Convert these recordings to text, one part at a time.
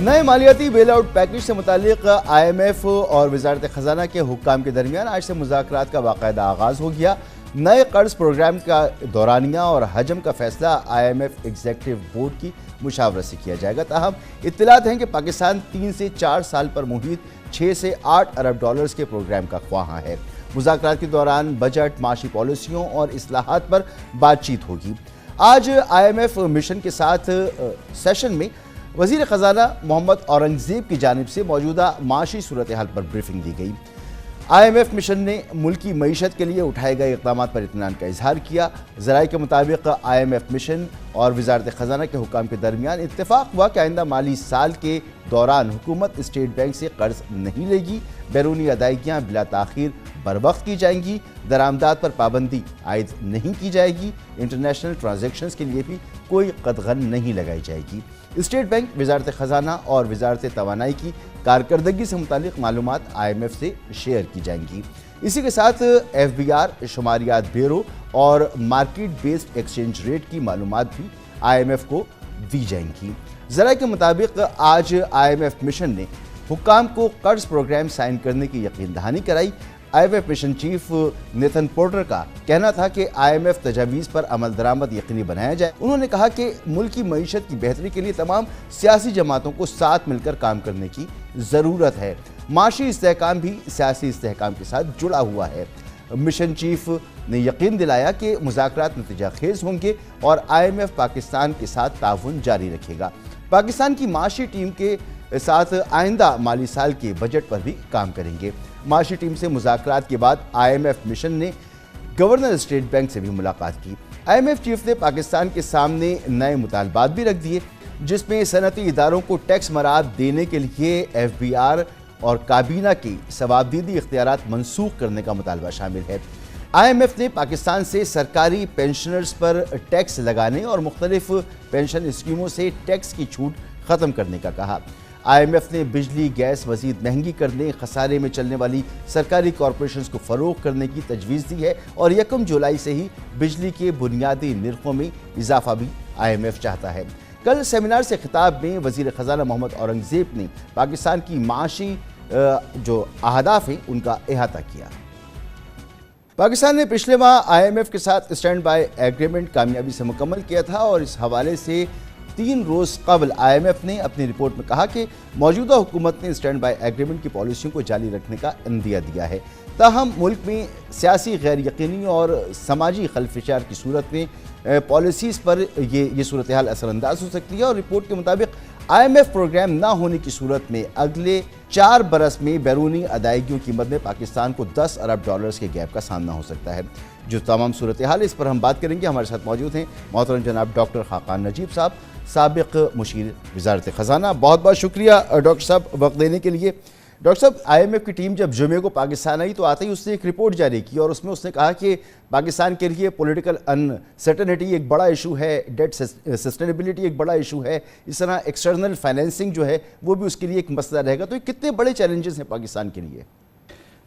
نئے مالیاتی بیل out package سے متعلق آئی ایم ایف اور وزارت خزانہ کے حکام کے درمیان آج سے مذاکرات کا باقاعدہ آغاز ہو گیا۔ نئے قرض پروگرام کا دورانیہ اور حجم کا فیصلہ I M F executive board کی مشاورت سے کیا جائے گا۔ تاہم اطلاعات ہیں کہ پاکستان 3 سے 4 سال پر محیط 6 سے 8 ارب ڈالرز کے پروگرام کا خواہاں ہے۔ مذاکرات کے دوران بجٹ، معاشی پالیسیوں اور اصلاحات پر بات چیت ہوگی۔ آج آئی ایم ایف مشن کے ساتھ سیشن میں وزیر خزانہ محمد اورنگزیب کی جانب سے موجودہ معاشی صورتحال پر بریفنگ دی گئی۔ آئی ایم ایف مشن نے ملکی معیشت کے لیے اٹھائے گئے اقدامات پر اطمینان کا اظہار کیا۔ ذرائع کے مطابق آئی ایم ایف مشن اور وزارت خزانہ کے حکام کے درمیان اتفاق ہوا کہ آئندہ مالی سال کے دوران حکومت اسٹیٹ بینک سے قرض نہیں لے گی، بیرونی ادائیگیاں بلا تاخیر بروقت کی جائیں گی، درآمدات پر پابندی عائد نہیں کی جائے گی، انٹرنیشنل ٹرانزیکشنز کے لیے بھی کوئی قدغن نہیں لگائی جائے گی۔ اسٹیٹ بینک، وزارت خزانہ اور وزارت توانائی کی کارکردگی سے متعلق معلومات آئی ایم ایف سے شیئر کی جائیں گی۔ اسی کے ساتھ ایف بی آر، شماریات بیورو اور مارکیٹ بیسڈ ایکسچینج ریٹ کی معلومات بھی آئی ایم ایف کو دی جائیں گی۔ ذرائع کے مطابق آج آئی ایم ایف مشن نے حکام کو قرض پروگرام سائن کرنے کی یقین دہانی کرائی۔ I M F mission chief Nathan Porter کا کہنا تھا کہ آئی ایم ایف تجاویز پر عمل درآمد یقینی بنایا جائے۔ انہوں نے کہا کہ ملک کی معیشت کی بہتری کے لیے تمام سیاسی جماعتوں کو ساتھ مل کر کام کرنے کی ضرورت ہے۔ معاشی استحکام بھی سیاسی استحکام کے ساتھ جڑا ہوا ہے۔ مشن چیف نے یقین دلایا کہ مذاکرات نتیجہ خیز ہوں گے اور آئی ایم ایف پاکستان کے ساتھ تعاون جاری رکھے گا۔ پاکستان کی معاشی ٹیم کے ساتھ آئندہ مالی سال کے بجٹ پر بھی کام کریں گے۔ معاشی ٹیم سے مذاکرات کے بعد آئی ایم ایف مشن نے گورنر اسٹیٹ بینک سے بھی ملاقات کی۔ آئی ایم ایف چیف نے پاکستان کے سامنے نئے مطالبات بھی رکھ دیے، جس میں صنعتی اداروں کو ٹیکس مراعات دینے کے لیے ایف بی آر اور کابینہ کی ثوابدیدی اختیارات منسوخ کرنے کا مطالبہ شامل ہے۔ آئی ایم ایف نے پاکستان سے سرکاری پینشنرز پر ٹیکس لگانے اور مختلف پینشن اسکیموں سے ٹیکس کی چھوٹ ختم کرنے کا کہا۔ آئی ایم ایف نے بجلی گیس مزید مہنگی کرنے، خسارے میں چلنے والی سرکاری کارپوریشنز کو فروغ کرنے کی تجویز دی ہے اور 1 جولائی سے ہی بجلی کے بنیادی نرخوں میں اضافہ بھی آئی ایم ایف چاہتا ہے۔ کل سیمینار سے خطاب میں وزیر خزانہ محمد اورنگزیب نے پاکستان کی معاشی جو اہداف ہیں ان کا احاطہ کیا۔ پاکستان نے پچھلے ماہ آئی ایم ایف کے ساتھ اسٹینڈ بائی ایگریمنٹ کامیابی سے مکمل کیا تھا اور اس حوالے سے 3 روز قبل آئی ایم ایف نے اپنی رپورٹ میں کہا کہ موجودہ حکومت نے اسٹینڈ بائی ایگریمنٹ کی پالیسیوں کو جاری رکھنے کا عندیہ دیا ہے۔ تاہم ملک میں سیاسی غیر یقینی اور سماجی خلفشار کی صورت میں پالیسیز پر یہ صورتحال اثر انداز ہو سکتی ہے اور رپورٹ کے مطابق آئی ایم ایف پروگرام نہ ہونے کی صورت میں اگلے 4 برس میں بیرونی ادائیگیوں کی قیمت میں پاکستان کو 10 ارب ڈالرز کے گیپ کا سامنا ہو سکتا ہے۔ جو تمام صورتحال اس پر ہم بات کریں گے، ہمارے ساتھ موجود ہیں محترم جناب ڈاکٹر خاقان نجیب صاحب، سابق مشیر وزارت خزانہ۔ بہت بہت شکریہ ڈاکٹر صاحب وقت دینے کے لیے۔ ڈاکٹر صاحب، آئی ایم ایف کی ٹیم جب جمعے کو پاکستان آئی تو آتے ہی اس نے ایک رپورٹ جاری کی اور اس میں اس نے کہا کہ پاکستان کے لیے پولیٹیکل انسرٹنٹی ایک بڑا ایشو ہے، ڈیٹ سسٹینیبلٹی ایک بڑا ایشو ہے، اس طرح ایکسٹرنل فائنینسنگ جو ہے وہ بھی اس کے لیے ایک مسئلہ رہے گا۔ تو یہ کتنے بڑے چیلنجز ہیں پاکستان کے لیے؟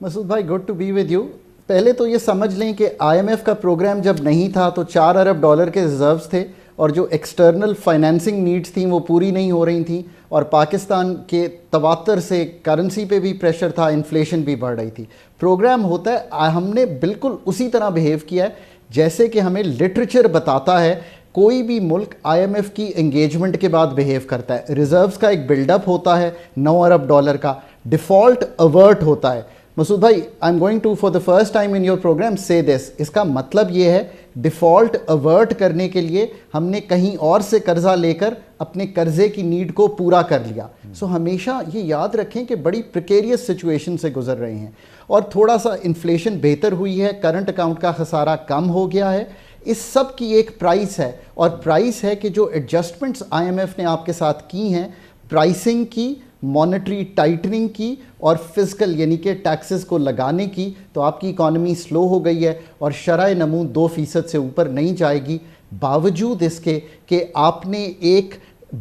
مسعود بھائی، good to be with you. پہلے تو یہ سمجھ لیں کہ آئی ایم ایف کا پروگرام جب نہیں تھا تو 4 ارب ڈالر کے ریزروز تھے اور جو ایکسٹرنل فائنینسنگ نیڈز تھیں وہ پوری نہیں ہو رہی تھیں اور پاکستان کے تواتر سے کرنسی پہ بھی پریشر تھا، انفلیشن بھی بڑھ رہی تھی۔ پروگرام ہوتا ہے، ہم نے بالکل اسی طرح بیہیو کیا ہے جیسے کہ ہمیں لٹریچر بتاتا ہے کوئی بھی ملک آئی ایم ایف کی انگیجمنٹ کے بعد بیہیو کرتا ہے۔ ریزروز کا ایک بلڈ اپ ہوتا ہے 9 ارب ڈالر کا، ڈیفالٹ اوورٹ ہوتا ہے۔ مسعود بھائی، I am going to for the first time in your programme سے دس، اس کا مطلب یہ ہے ڈیفالٹ اوورٹ کرنے کے لیے ہم نے کہیں اور سے قرضہ لے کر اپنے قرضے کی نیڈ کو پورا کر لیا۔ سو ہمیشہ یہ یاد رکھیں کہ بڑی پریکیریس سچویشن سے گزر رہے ہیں اور تھوڑا سا انفلیشن بہتر ہوئی ہے، کرنٹ اکاؤنٹ کا خسارہ کم ہو گیا ہے۔ اس سب کی ایک پرائس ہے اور پرائس ہے کہ جو ایڈجسٹمنٹس آئی ایم ایف نے آپ کے ساتھ کی ہیں، پرائسنگ کی، مانیٹری ٹائٹننگ کی اور فزیکل یعنی کہ ٹیکسز کو لگانے کی، تو آپ کی اکانومی سلو ہو گئی ہے اور شرح نمو 2% سے اوپر نہیں جائے گی، باوجود اس کے کہ آپ نے ایک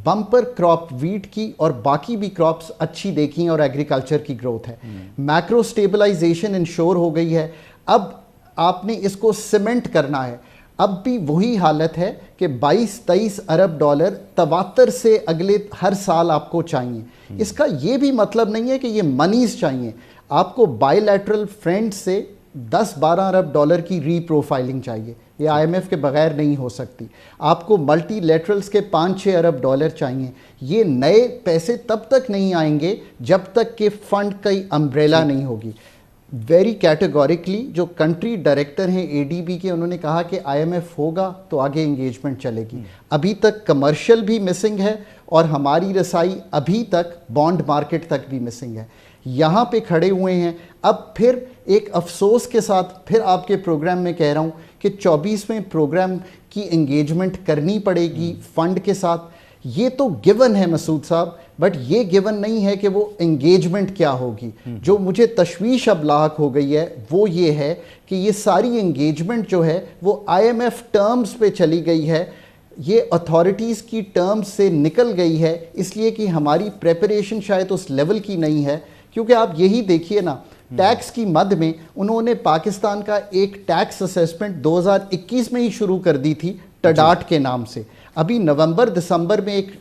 بمپر کراپ ویٹ کی اور باقی بھی کراپس اچھی دیکھی اور ایگریکلچر کی گروتھ ہے۔ میکرو سٹیبلائزیشن انشور ہو گئی ہے۔ اب آپ نے اس کو سیمنٹ کرنا ہے۔ اب بھی وہی حالت ہے کہ 22-23 ارب ڈالر تواتر سے اگلے ہر سال آپ کو چاہیے. اس کا یہ بھی مطلب نہیں ہے کہ یہ منیز چاہیے. آپ کو بائی لیٹرل فرینڈ سے 10-12 ارب ڈالر کی ری پروفائلنگ چاہیے. یہ آئی ایم ایف کے بغیر نہیں ہو سکتی. آپ کو ملٹی لیٹرلز کے 5-6 ارب ڈالر چاہیے. یہ نئے پیسے تب تک نہیں آئیں گے جب تک کہ فنڈ کی امبریلا نہیں ہوگی. ویری کیٹیگوریکلی جو کنٹری ڈائریکٹر ہیں اے ڈی بی کے, انہوں نے کہا کہ آئی ایم ایف ہوگا تو آگے انگیجمنٹ چلے گی. ابھی تک کمرشل بھی مسنگ ہے اور ہماری رسائی ابھی تک بانڈ مارکیٹ تک بھی مسنگ ہے. یہاں پہ کھڑے ہوئے ہیں. اب پھر ایک افسوس کے ساتھ پھر آپ کے پروگرام میں کہہ رہا ہوں کہ 24ویں پروگرام کی انگیجمنٹ کرنی پڑے گی فنڈ کے ساتھ. یہ تو گیون ہے مسعود صاحب, بٹ یہ گیون نہیں ہے کہ وہ انگیجمنٹ کیا ہوگی. جو مجھے تشویش اب لاحق ہو گئی ہے وہ یہ ہے کہ یہ ساری انگیجمنٹ جو ہے وہ آئی ایم ایف ٹرمز پہ چلی گئی ہے, یہ اتھارٹیز کی ٹرمز سے نکل گئی ہے, اس لیے کہ ہماری پریپریشن شاید اس لیول کی نہیں ہے. کیونکہ آپ یہی دیکھیے نا, ٹیکس کی مد میں انہوں نے پاکستان کا ایک ٹیکس اسیسمنٹ 2021 میں ہی شروع کر دی تھی ٹڈاٹ کے نام سے. ابھی نومبر دسمبر میں ایک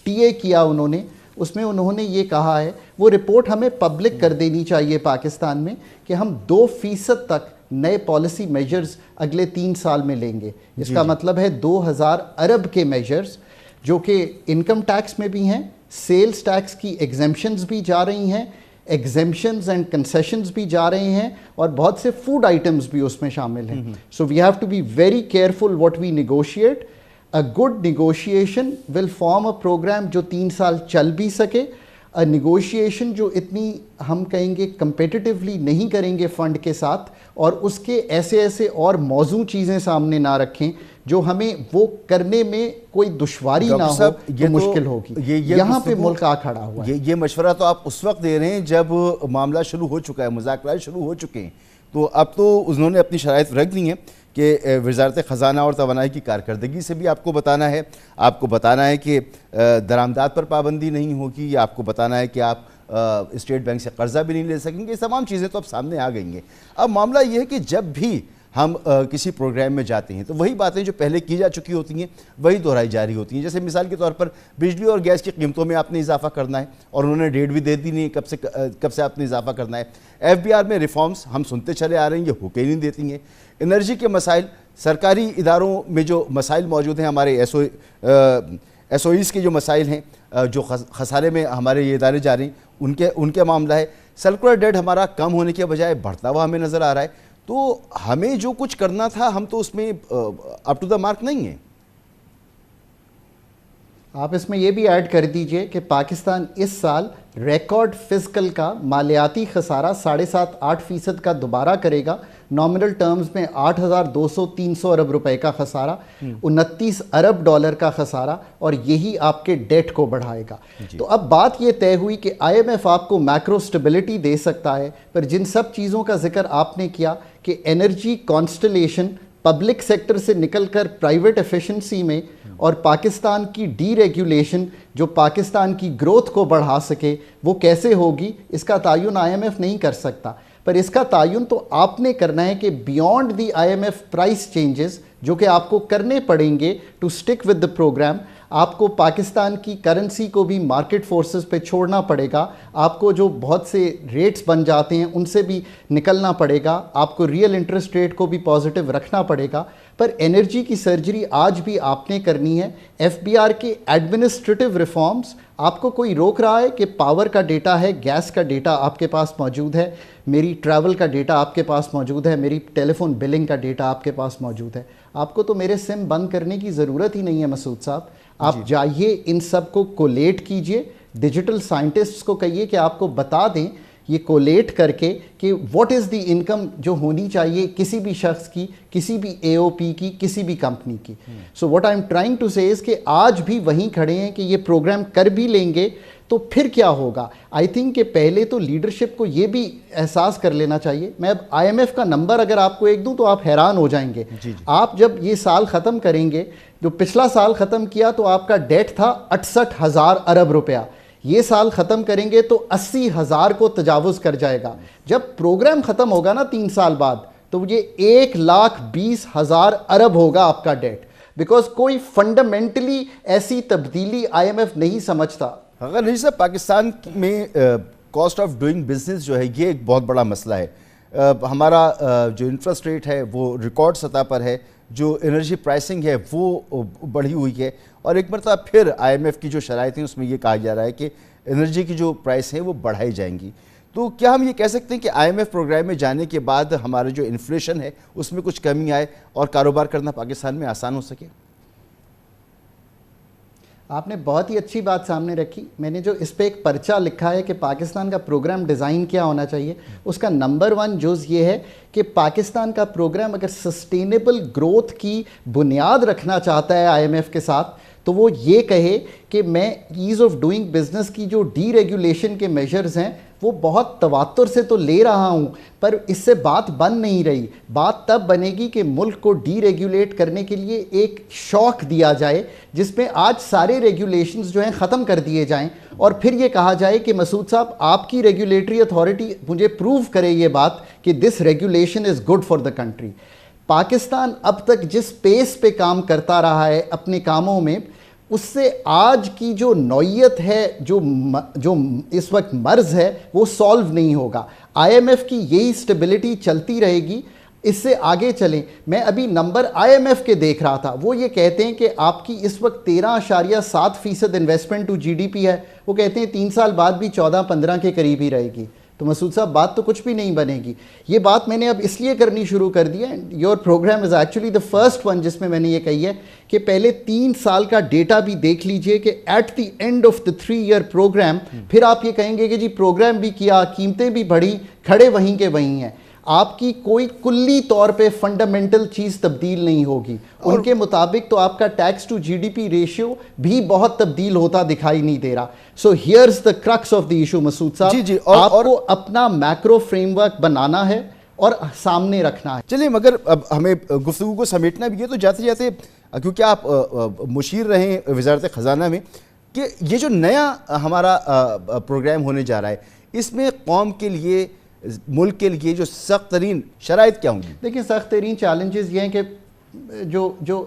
ٹی اے کیا انہوں نے, اس میں انہوں نے یہ کہا ہے, وہ رپورٹ ہمیں پبلک کر دینی چاہیے پاکستان میں, کہ ہم 2% تک نئے پالیسی میجرز اگلے 3 سال میں لیں گے. اس کا مطلب ہے 2000 ارب کے میجرز, جو کہ انکم ٹیکس میں بھی ہیں, سیلز ٹیکس کی ایگزمپشنز بھی جا رہی ہیں, ایگزمپشنز اینڈ کنسیشنز بھی جا رہے ہیں, اور بہت سے فوڈ آئٹمز بھی اس میں شامل ہیں. So we have to be very careful what we negotiate. A good negotiation will form a program جو 3 سال چل بھی سکے. A negotiation جو اتنی ہم کہیں گے competitively نہیں کریں گے فنڈ کے ساتھ, اور اس کے ایسے اور موضوع چیزیں سامنے نہ رکھیں جو ہمیں وہ کرنے میں کوئی دشواری نہ ہو تو مشکل ہوگی. یہاں پہ ملک آ کھڑا ہوا ہے. یہ مشورہ تو آپ اس وقت دے رہے ہیں جب معاملہ شروع ہو چکا ہے, مذاکرات شروع ہو چکے ہیں, تو اب تو انہوں نے اپنی شرائط رکھ دی ہیں کہ وزارت خزانہ اور توانائی کی کارکردگی سے بھی آپ کو بتانا ہے, آپ کو بتانا ہے کہ درآمدات پر پابندی نہیں ہوگی, یا آپ کو بتانا ہے کہ آپ اسٹیٹ بینک سے قرضہ بھی نہیں لے سکیں گے. یہ تمام چیزیں تو اب سامنے آ گئی ہیں. اب معاملہ یہ ہے کہ جب بھی ہم کسی پروگرام میں جاتے ہیں تو وہی باتیں جو پہلے کی جا چکی ہوتی ہیں وہی دہرائی جاری ہوتی ہیں. جیسے مثال کے طور پر بجلی اور گیس کی قیمتوں میں آپ نے اضافہ کرنا ہے, اور انہوں نے ڈیٹ بھی دے دی نہیں کب سے آپ نے اضافہ کرنا ہے. ایف بی آر میں ریفارمز ہم سنتے چلے آ رہے ہیں, یہ ہوکے نہیں دیتی ہیں. انرجی کے مسائل, سرکاری اداروں میں جو مسائل موجود ہیں, ہمارے ایس او ایز کے جو مسائل ہیں, جو خسارے میں ہمارے یہ ادارے جا رہے ہیں, ان کے معاملہ ہے. سرکولر ڈیٹ ہمارا کم ہونے کے بجائے بڑھتا ہوا ہمیں نظر آ رہا ہے. تو ہمیں جو کچھ کرنا تھا ہم تو اس میں اپ ٹو دا مارک نہیں ہیں. آپ اس میں یہ بھی ایڈ کر دیجئے کہ پاکستان اس سال ریکارڈ فزیکل کا مالیاتی خسارہ 7.5-8% کا دوبارہ کرے گا. نامنل ٹرمز میں 8,200-300 ارب روپے کا خسارہ, 29 ارب ڈالر کا خسارہ, اور یہی آپ کے ڈیٹ کو بڑھائے گا. تو اب بات یہ طے ہوئی کہ آئی ایم ایف آپ کو میکرو سٹیبلٹی دے سکتا ہے, پر جن سب چیزوں کا ذکر آپ نے کیا کہ انرجی کانسٹلیشن پبلک سیکٹر سے نکل کر پرائیویٹ ایفیشنسی میں, اور پاکستان کی ڈی ریگولیشن جو پاکستان کی گروتھ کو بڑھا سکے, وہ کیسے ہوگی, اس کا تعین آئی ایم ایف نہیں کر سکتا. پر اس کا تعین تو آپ نے کرنا ہے کہ beyond the I M F price changes جو کہ آپ کو کرنے پڑیں گے to stick with the programme, آپ کو پاکستان کی کرنسی کو بھی مارکیٹ فورسز پہ چھوڑنا پڑے گا, آپ کو جو بہت سے ریٹس بن جاتے ہیں ان سے بھی نکلنا پڑے گا, آپ کو ریئل انٹرسٹ ریٹ کو بھی پازیٹیو رکھنا پڑے گا. پر انرجی کی سرجری آج بھی آپ نے کرنی ہے. ایف بی آر کے ایڈمنسٹریٹو ریفارمز, آپ کو کوئی روک رہا ہے کہ پاور کا ڈیٹا ہے, گیس کا ڈیٹا آپ کے پاس موجود ہے, میری ٹریول کا ڈیٹا آپ کے پاس موجود ہے, میری ٹیلی فون بلنگ کا ڈیٹا آپ کے پاس موجود ہے, آپ کو تو میرے سم بند کرنے کی ضرورت ہی نہیں ہے مسعود صاحب. آپ جائیے ان سب کو کولیٹ کیجئے, ڈیجیٹل سائنٹسٹس کو کہیے کہ آپ کو بتا دیں یہ کولیٹ کر کے کہ واٹ از دی انکم جو ہونی چاہیے کسی بھی شخص کی, کسی بھی اے او پی کی, کسی بھی کمپنی کی. So what I am trying to say is کہ آج بھی وہیں کھڑے ہیں کہ یہ پروگرام کر بھی لیں گے تو پھر کیا ہوگا. آئی تھنک کہ پہلے تو لیڈرشپ کو یہ بھی احساس کر لینا چاہیے. میں اب آئی ایم ایف کا نمبر اگر آپ کو ایک دوں تو آپ حیران ہو جائیں گے. آپ جب یہ سال ختم کریں گے, جو پچھلا سال ختم کیا تو آپ کا ڈیٹ تھا 68,000 ارب روپیہ, یہ سال ختم کریں گے تو 80,000 کو تجاوز کر جائے گا. جب پروگرام ختم ہوگا نا 3 سال بعد, تو یہ 1,20,000 ارب ہوگا آپ کا ڈیٹ, بیکاز کوئی فنڈامنٹلی ایسی تبدیلی آئی ایم ایف نہیں سمجھتا. اگر نہیں صاحب, پاکستان میں کاسٹ آف ڈوئنگ بزنس جو ہے یہ ایک بہت بڑا مسئلہ ہے. ہمارا جو انٹرسٹ ریٹ ہے وہ ریکارڈ سطح پر ہے, جو انرجی پرائسنگ ہے وہ بڑھی ہوئی ہے, اور ایک مرتبہ پھر آئی ایم ایف کی جو شرائط ہیں اس میں یہ کہا جا رہا ہے کہ انرجی کی جو پرائس ہیں وہ بڑھائی جائیں گی. تو کیا ہم یہ کہہ سکتے ہیں کہ آئی ایم ایف پروگرام میں جانے کے بعد ہمارا جو انفلیشن ہے اس میں کچھ کمی آئے اور کاروبار کرنا پاکستان میں آسان ہو سکے؟ آپ نے بہت ہی اچھی بات سامنے رکھی. میں نے جو اس پہ ایک پرچہ لکھا ہے کہ پاکستان کا پروگرام ڈیزائن کیا ہونا چاہیے, اس کا نمبر 1 جز یہ ہے کہ پاکستان کا پروگرام اگر سسٹینیبل گروتھ کی بنیاد رکھنا چاہتا ہے آئی ایم ایف کے ساتھ, تو وہ یہ کہے کہ میں ایز آف ڈوئنگ بزنس کی جو ڈی ریگولیشن کے میجرز ہیں وہ بہت تواتر سے تو لے رہا ہوں, پر اس سے بات بن نہیں رہی. بات تب بنے گی کہ ملک کو ڈی ریگولیٹ کرنے کے لیے ایک شوق دیا جائے جس میں آج سارے ریگولیشنز جو ہیں ختم کر دیے جائیں, اور پھر یہ کہا جائے کہ مسعود صاحب آپ کی ریگولیٹری اتھارٹی مجھے پروو کرے یہ بات کہ this regulation is good for the country. Pakistan اب تک جس پیس پہ کام کرتا رہا ہے اپنے کاموں میں, اس سے آج کی جو نوعیت ہے, جو اس وقت مرض ہے, وہ سالو نہیں ہوگا. آئی ایم ایف کی یہی سٹیبلٹی چلتی رہے گی, اس سے آگے چلیں. میں ابھی نمبر آئی ایم ایف کے دیکھ رہا تھا, وہ یہ کہتے ہیں کہ آپ کی اس وقت 13.7% investment to G D P ہے, وہ کہتے ہیں 3 سال بعد بھی 14-15 کے قریب ہی رہے گی. تو مسعود صاحب بات تو کچھ بھی نہیں بنے گی. یہ بات میں نے اب اس لیے کرنی شروع کر دی ہے, your program is actually the first one جس میں نے یہ کہی ہے کہ پہلے 3 سال کا ڈیٹا بھی دیکھ لیجئے کہ at the end of the 3 year programme پھر آپ یہ کہیں گے کہ جی پروگرام بھی کیا, قیمتیں بھی بڑھی, کھڑے وہیں کے وہیں ہیں. آپ کی کوئی کلی طور پہ فنڈامنٹل چیز تبدیل نہیں ہوگی. ان کے مطابق تو آپ کا tax to G D P ratio بھی بہت تبدیل ہوتا دکھائی نہیں دے رہا. So here's the crux of the issue Masood صاحب, آپ کو اپنا میکرو فریم ورک بنانا ہے اور سامنے رکھنا ہے. چلیے, مگر اب ہمیں گفتگو کو سمیٹنا بھی ہے, تو جاتے جاتے کیونکہ آپ مشیر رہے وزارت خزانہ میں, کہ یہ جو نیا ہمارا پروگرام ہونے جا رہا ہے اس میں قوم کے لیے, ملک کے لیے جو سخت ترین شرائط کیا ہوں گی؟ دیکھیں, سخت ترین چیلنجز یہ ہیں کہ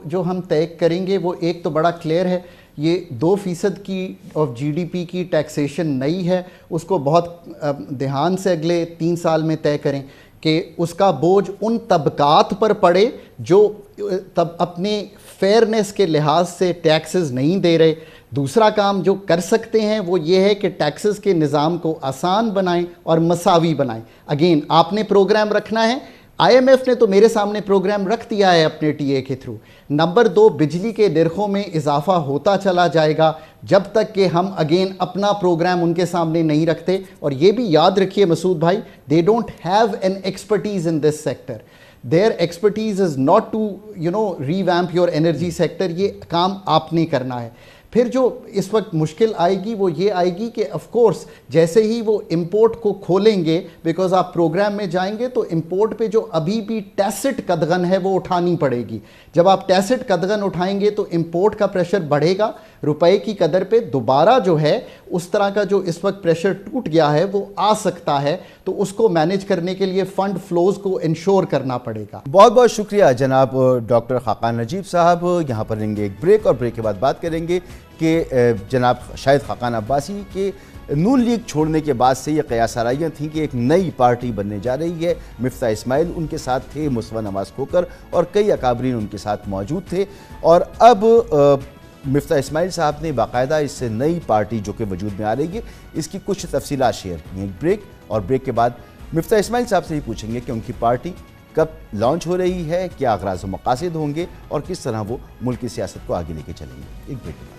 جو ہم طے کریں گے وہ ایک تو بڑا کلیئر ہے, یہ 2% کی آف جی ڈی پی کی ٹیکسیشن نئی ہے, اس کو بہت دھیان سے اگلے 3 سال میں طے کریں کہ اس کا بوجھ ان طبقات پر پڑے جو اپنے فیئرنیس کے لحاظ سے ٹیکسز نہیں دے رہے. دوسرا کام جو کر سکتے ہیں وہ یہ ہے کہ ٹیکسز کے نظام کو آسان بنائیں اور مساوی بنائیں. اگین آپ نے پروگرام رکھنا ہے, آئی ایم ایف نے تو میرے سامنے پروگرام رکھ دیا ہے اپنے ٹی اے کے تھرو. نمبر 2, بجلی کے نرخوں میں اضافہ ہوتا چلا جائے گا جب تک کہ ہم اگین اپنا پروگرام ان کے سامنے نہیں رکھتے. اور یہ بھی یاد رکھیے مسعود بھائی, they don't have an expertise in this sector. Their expertise is not to revamp your energy sector. یہ کام آپ نے کرنا ہے. پھر جو اس وقت مشکل آئے گی وہ یہ آئے گی کہ آف کورس جیسے ہی وہ امپورٹ کو کھولیں گے, بیکاز آپ پروگرام میں جائیں گے تو امپورٹ پہ جو ابھی بھی ٹیسٹ قدغن ہے وہ اٹھانی پڑے گی. جب آپ ٹیسٹ قدغن اٹھائیں گے تو امپورٹ کا پریشر بڑھے گا, روپے کی قدر پہ دوبارہ جو ہے اس طرح کا جو اس وقت پریشر ٹوٹ گیا ہے وہ آ سکتا ہے. تو اس کو مینیج کرنے کے لیے فنڈ فلوز کو انشور کرنا پڑے گا. بہت بہت شکریہ جناب ڈاکٹر خاقان نجیب صاحب. یہاں پر لیں گے ایک بریک, اور بریک کے بعد بات کریں گے کہ جناب شاہد خاقان عباسی کے نون لیگ چھوڑنے کے بعد سے یہ قیاس آرائیاں تھیں کہ ایک نئی پارٹی بننے جا رہی ہے. مفتاح اسماعیل ان کے ساتھ تھے, مصطفیٰ نواز کھوکر اور کئی اکابرین ان کے ساتھ موجود تھے, اور اب مفتاح اسماعیل صاحب نے باقاعدہ اس سے نئی پارٹی جو کہ وجود میں آ رہی ہے اس کی کچھ تفصیلات شیئر کی ہیں. ایک بریک, اور بریک کے بعد مفتاح اسماعیل صاحب سے ہی پوچھیں گے کہ ان کی پارٹی کب لانچ ہو رہی ہے, کیا اغراض و مقاصد ہوں گے, اور کس طرح وہ ملک کی سیاست کو آگے لے کے چلیں گے. ایک بریک کے بعد.